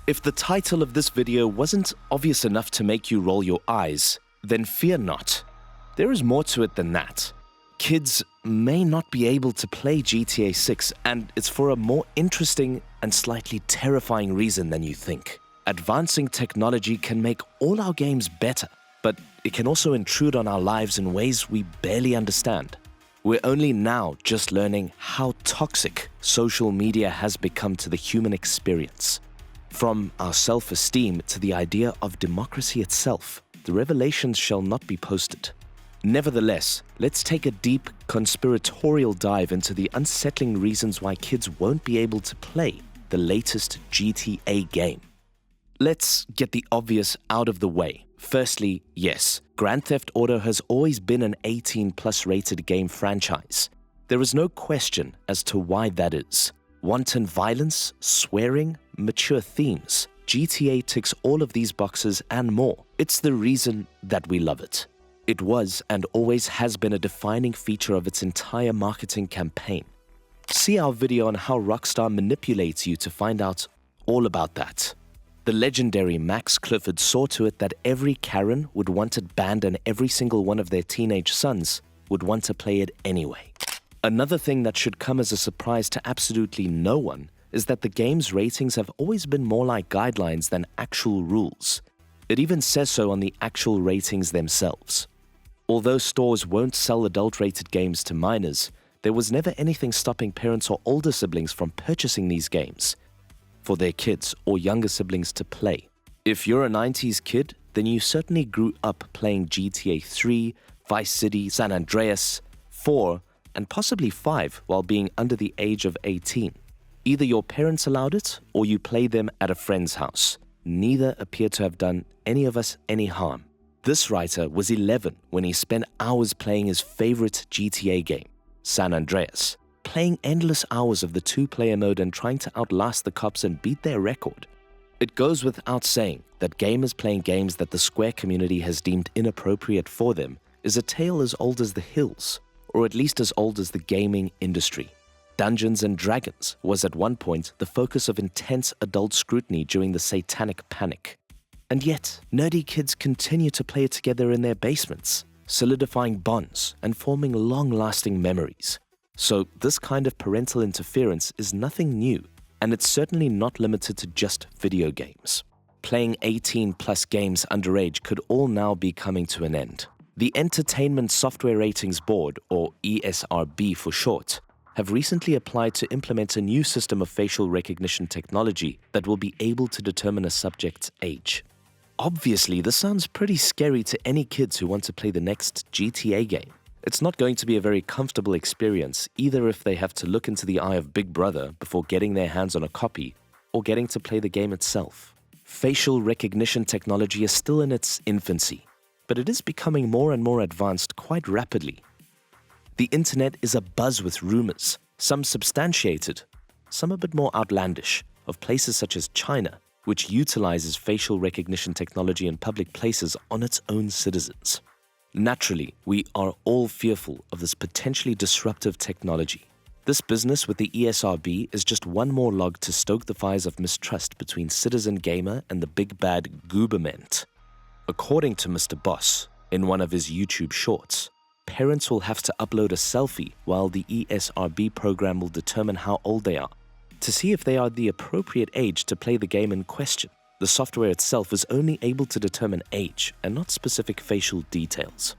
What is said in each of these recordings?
If the title of this video wasn't obvious enough to make you roll your eyes, then fear not. There is more to it than that. Kids may not be able to play GTA 6, and it's for a more interesting and slightly terrifying reason than you think. Advancing technology can make all our games better, but it can also intrude on our lives in ways we barely understand. We're only now just learning how toxic social media has become to the human experience. From our self-esteem to the idea of democracy itself, the revelations shall not be posted. Nevertheless, let's take a deep conspiratorial dive into the unsettling reasons why kids won't be able to play the latest GTA game. Let's get the obvious out of the way. Firstly, yes, Grand Theft Auto has always been an 18+ rated game franchise. There is no question as to why that is. Wanton violence, swearing, mature themes. GTA ticks all of these boxes and more. It's the reason that we love it. It was and always has been a defining feature of its entire marketing campaign. See our video on how Rockstar manipulates you to find out all about that. The legendary Max Clifford saw to it that every Karen would want it banned and every single one of their teenage sons would want to play it anyway. Another thing that should come as a surprise to absolutely no one is that the game's ratings have always been more like guidelines than actual rules. It even says so on the actual ratings themselves. Although stores won't sell adult-rated games to minors, there was never anything stopping parents or older siblings from purchasing these games for their kids or younger siblings to play. If you're a 90s kid, then you certainly grew up playing GTA 3, Vice City, San Andreas, 4, and possibly 5 while being under the age of 18. Either your parents allowed it or you played them at a friend's house. Neither appear to have done any of us any harm. This writer was 11 when he spent hours playing his favorite GTA game, San Andreas, playing endless hours of the 2-player mode and trying to outlast the cops and beat their record. It goes without saying that gamers playing games that the Square community has deemed inappropriate for them is a tale as old as the hills, or at least as old as the gaming industry. Dungeons & Dragons was at one point the focus of intense adult scrutiny during the Satanic Panic. And yet, nerdy kids continue to play it together in their basements, solidifying bonds and forming long-lasting memories. So this kind of parental interference is nothing new, and it's certainly not limited to just video games. Playing 18+ games underage could all now be coming to an end. The Entertainment Software Ratings Board, or ESRB for short, have recently applied to implement a new system of facial recognition technology that will be able to determine a subject's age. Obviously, this sounds pretty scary to any kids who want to play the next GTA game. It's not going to be a very comfortable experience, either if they have to look into the eye of Big Brother before getting their hands on a copy, or getting to play the game itself. Facial recognition technology is still in its infancy, but it is becoming more and more advanced quite rapidly. The internet is abuzz with rumors, some substantiated, some a bit more outlandish, of places such as China, which utilizes facial recognition technology in public places on its own citizens. Naturally, we are all fearful of this potentially disruptive technology. This business with the ESRB is just one more log to stoke the fires of mistrust between citizen gamer and the big bad gooberment. According to Mr. Boss, in one of his YouTube shorts, parents will have to upload a selfie while the ESRB program will determine how old they are, to see if they are the appropriate age to play the game in question. The software itself is only able to determine age and not specific facial details.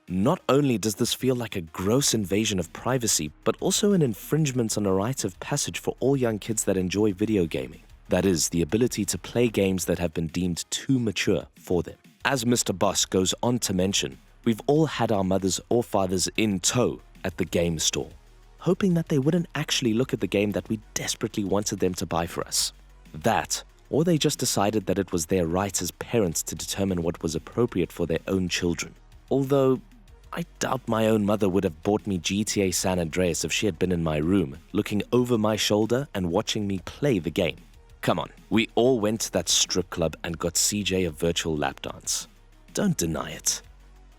Not only does this feel like a gross invasion of privacy, but also an infringement on a rite of passage for all young kids that enjoy video gaming. That is, the ability to play games that have been deemed too mature for them. As Mr. Boss goes on to mention, we've all had our mothers or fathers in tow at the game store, hoping that they wouldn't actually look at the game that we desperately wanted them to buy for us. That, or they just decided that it was their right as parents to determine what was appropriate for their own children. Although, I doubt my own mother would have bought me GTA San Andreas if she had been in my room, looking over my shoulder and watching me play the game. Come on, we all went to that strip club and got CJ a virtual lap dance. Don't deny it.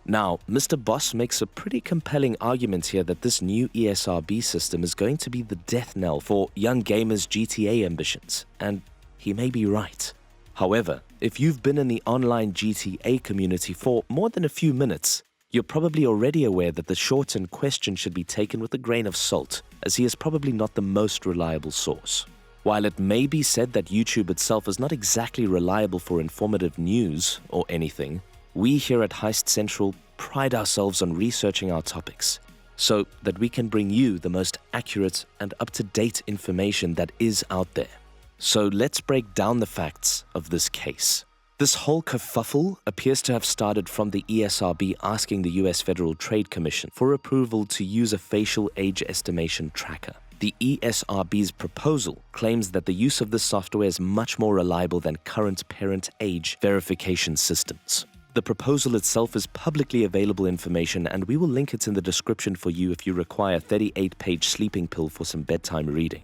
Now, Mr. Boss makes a pretty compelling argument here that this new ESRB system is going to be the death knell for young gamers' GTA ambitions, and he may be right. However, if you've been in the online GTA community for more than a few minutes, you're probably already aware that the short in question should be taken with a grain of salt, as he is probably not the most reliable source. While it may be said that YouTube itself is not exactly reliable for informative news or anything, we here at Heist Central pride ourselves on researching our topics so that we can bring you the most accurate and up-to-date information that is out there. So let's break down the facts of this case. This whole kerfuffle appears to have started from the ESRB asking the US Federal Trade Commission for approval to use a facial age estimation tracker. The ESRB's proposal claims that the use of this software is much more reliable than current parent age verification systems. The proposal itself is publicly available information, and we will link it in the description for you if you require a 38-page sleeping pill for some bedtime reading.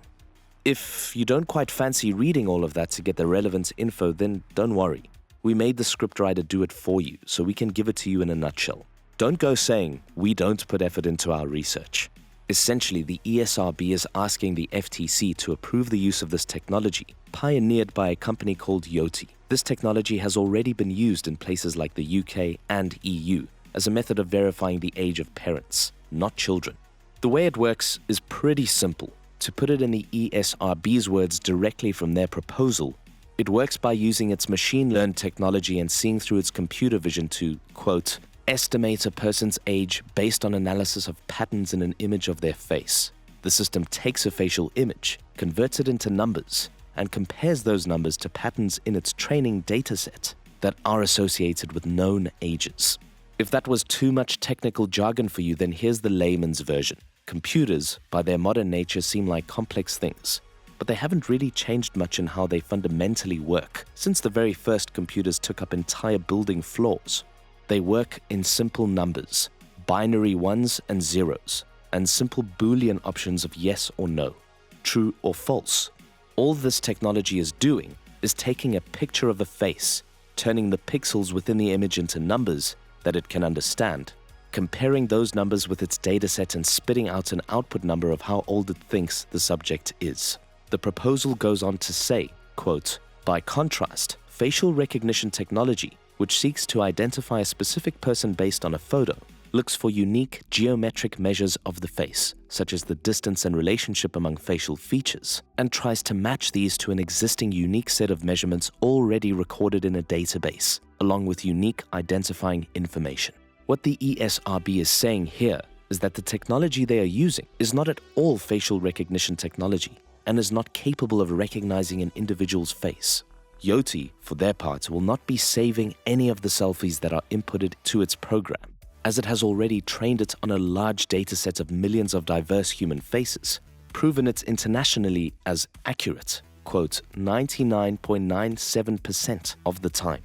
If you don't quite fancy reading all of that to get the relevant info, then don't worry. We made the scriptwriter do it for you, so we can give it to you in a nutshell. Don't go saying, we don't put effort into our research. Essentially, the ESRB is asking the FTC to approve the use of this technology, pioneered by a company called Yoti. This technology has already been used in places like the UK and EU as a method of verifying the age of parents, not children. The way it works is pretty simple. To put it in the ESRB's words directly from their proposal, it works by using its machine-learned technology and seeing through its computer vision to, quote, estimate a person's age based on analysis of patterns in an image of their face. The system takes a facial image, converts it into numbers, and compares those numbers to patterns in its training dataset that are associated with known ages. If that was too much technical jargon for you, then here's the layman's version. Computers, by their modern nature, seem like complex things, but they haven't really changed much in how they fundamentally work since the very first computers took up entire building floors. They work in simple numbers, binary ones and zeros, and simple Boolean options of yes or no, true or false. All this technology is doing is taking a picture of a face, turning the pixels within the image into numbers that it can understand, comparing those numbers with its dataset and spitting out an output number of how old it thinks the subject is. The proposal goes on to say, quote, by contrast, facial recognition technology, which seeks to identify a specific person based on a photo, looks for unique geometric measures of the face, such as the distance and relationship among facial features, and tries to match these to an existing unique set of measurements already recorded in a database, along with unique identifying information. What the ESRB is saying here is that the technology they are using is not at all facial recognition technology and is not capable of recognizing an individual's face. Yoti, for their part, will not be saving any of the selfies that are inputted to its program, as it has already trained it on a large dataset of millions of diverse human faces, proven it internationally as accurate, quote, 99.97% of the time,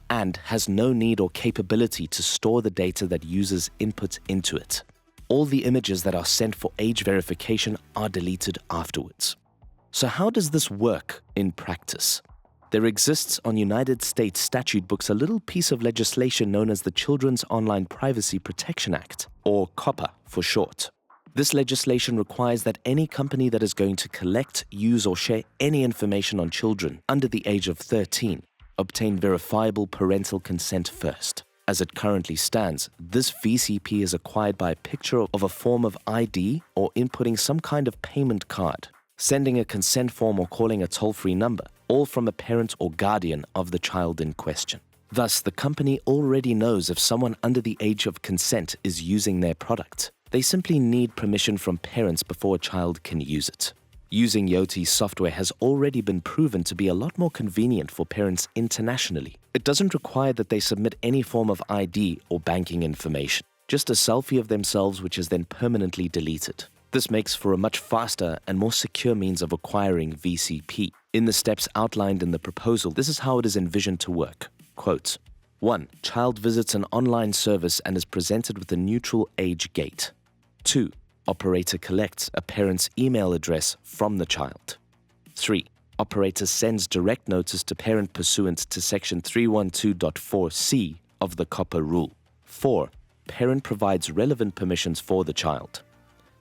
and has no need or capability to store the data that users input into it. All the images that are sent for age verification are deleted afterwards. So how does this work in practice? There exists on United States statute books a little piece of legislation known as the Children's Online Privacy Protection Act, or COPPA for short. This legislation requires that any company that is going to collect, use, or share any information on children under the age of 13 obtain verifiable parental consent first. As it currently stands, this VCP is acquired by a picture of a form of ID or inputting some kind of payment card, sending a consent form or calling a toll-free number, all from a parent or guardian of the child in question. Thus, the company already knows if someone under the age of consent is using their product. They simply need permission from parents before a child can use it. Using Yoti's software has already been proven to be a lot more convenient for parents internationally. It doesn't require that they submit any form of ID or banking information, just a selfie of themselves which is then permanently deleted. This makes for a much faster and more secure means of acquiring VCP. In the steps outlined in the proposal, this is how it is envisioned to work. Quote, 1. Child visits an online service and is presented with a neutral age gate. 2. Operator collects a parent's email address from the child. 3. Operator sends direct notice to parent pursuant to Section 312.4c of the COPPA rule. 4. Parent provides relevant permissions for the child.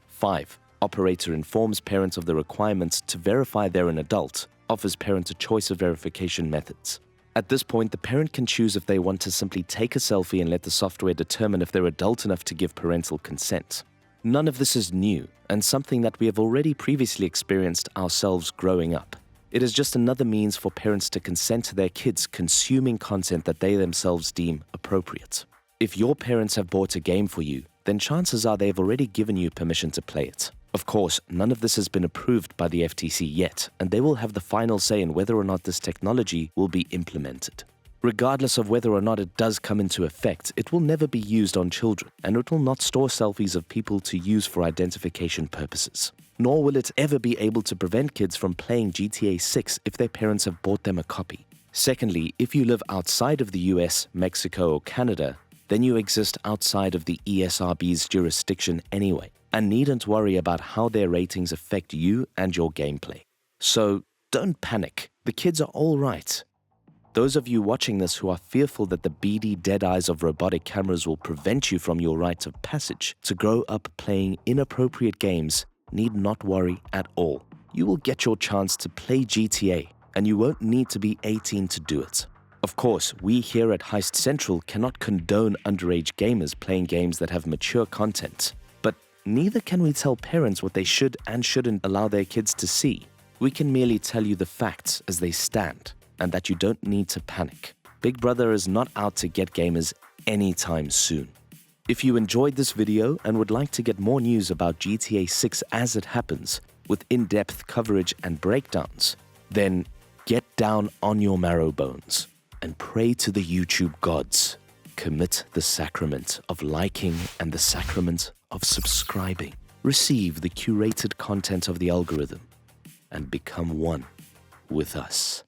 5. Operator informs parents of the requirements to verify they're an adult, offers parents a choice of verification methods. At this point, the parent can choose if they want to simply take a selfie and let the software determine if they're adult enough to give parental consent. None of this is new, and something that we have already previously experienced ourselves growing up. It is just another means for parents to consent to their kids consuming content that they themselves deem appropriate. If your parents have bought a game for you, then chances are they've already given you permission to play it. Of course, none of this has been approved by the FTC yet, and they will have the final say in whether or not this technology will be implemented. Regardless of whether or not it does come into effect, it will never be used on children, and it will not store selfies of people to use for identification purposes. Nor will it ever be able to prevent kids from playing GTA 6 if their parents have bought them a copy. Secondly, if you live outside of the US, Mexico, or Canada, then you exist outside of the ESRB's jurisdiction anyway, and needn't worry about how their ratings affect you and your gameplay. So don't panic, the kids are all right. Those of you watching this who are fearful that the beady dead eyes of robotic cameras will prevent you from your rite of passage to grow up playing inappropriate games need not worry at all. You will get your chance to play GTA, and you won't need to be 18 to do it. Of course, we here at Heist Central cannot condone underage gamers playing games that have mature content, but neither can we tell parents what they should and shouldn't allow their kids to see. We can merely tell you the facts as they stand, and that you don't need to panic. Big Brother is not out to get gamers anytime soon. If you enjoyed this video and would like to get more news about GTA 6 as it happens, with in-depth coverage and breakdowns, then get down on your marrow bones and pray to the YouTube gods. Commit the sacrament of liking and the sacrament of subscribing. Receive the curated content of the algorithm and become one with us.